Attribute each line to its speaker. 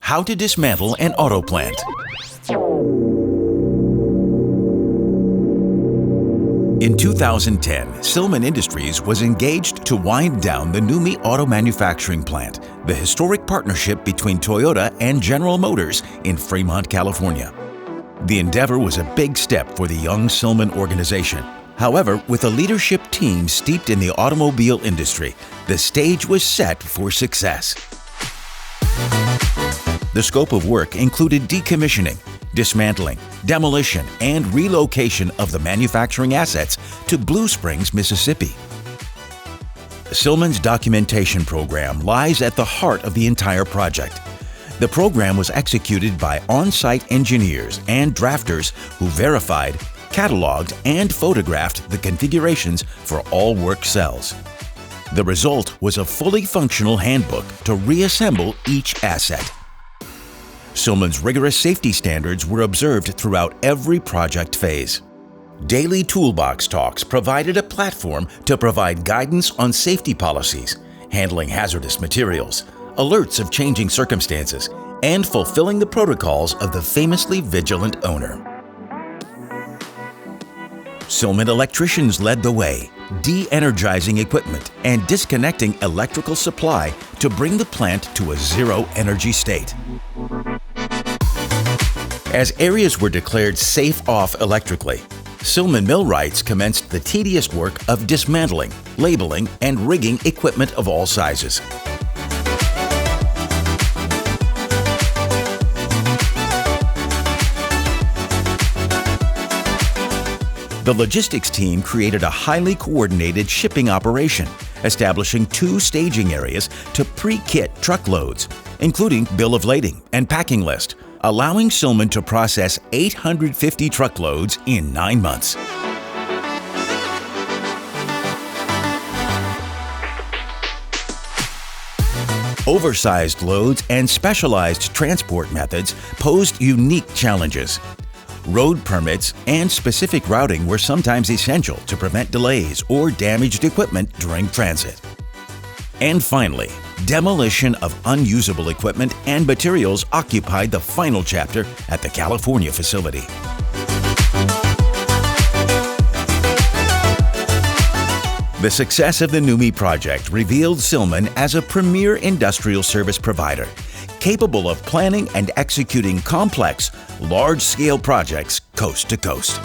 Speaker 1: How to dismantle an auto plant. In 2010, SilMan Industries was engaged to wind down the NUMMI auto manufacturing plant, the historic partnership between Toyota and General Motors in Fremont, California. The endeavor was a big step for the young SilMan organization. However, with a leadership team steeped in the automobile industry, the stage was set for success. The scope of work included decommissioning, dismantling, demolition, and relocation of the manufacturing assets to Blue Springs, Mississippi. SilMan's documentation program lies at the heart of the entire project. The program was executed by on-site engineers and drafters who verified, cataloged, and photographed the configurations for all work cells. The result was a fully functional handbook to reassemble each asset. SilMan's rigorous safety standards were observed throughout every project phase. Daily toolbox talks provided a platform to provide guidance on safety policies, handling hazardous materials, alerts of changing circumstances, and fulfilling the protocols of the famously vigilant owner. SilMan electricians led the way, de-energizing equipment and disconnecting electrical supply to bring the plant to a zero-energy state. As areas were declared safe off electrically, SilMan millwrights commenced the tedious work of dismantling, labeling, and rigging equipment of all sizes. The logistics team created a highly coordinated shipping operation, establishing 2 staging areas to pre-kit truckloads, including bill of lading and packing list, allowing SilMan to process 850 truckloads in 9 months. Oversized loads and specialized transport methods posed unique challenges. Road permits and specific routing were sometimes essential to prevent delays or damaged equipment during transit. And finally, demolition of unusable equipment and materials occupied the final chapter at the California facility. The success of the NUMMI project revealed SilMan as a premier industrial service provider, capable of planning and executing complex, large-scale projects coast to coast.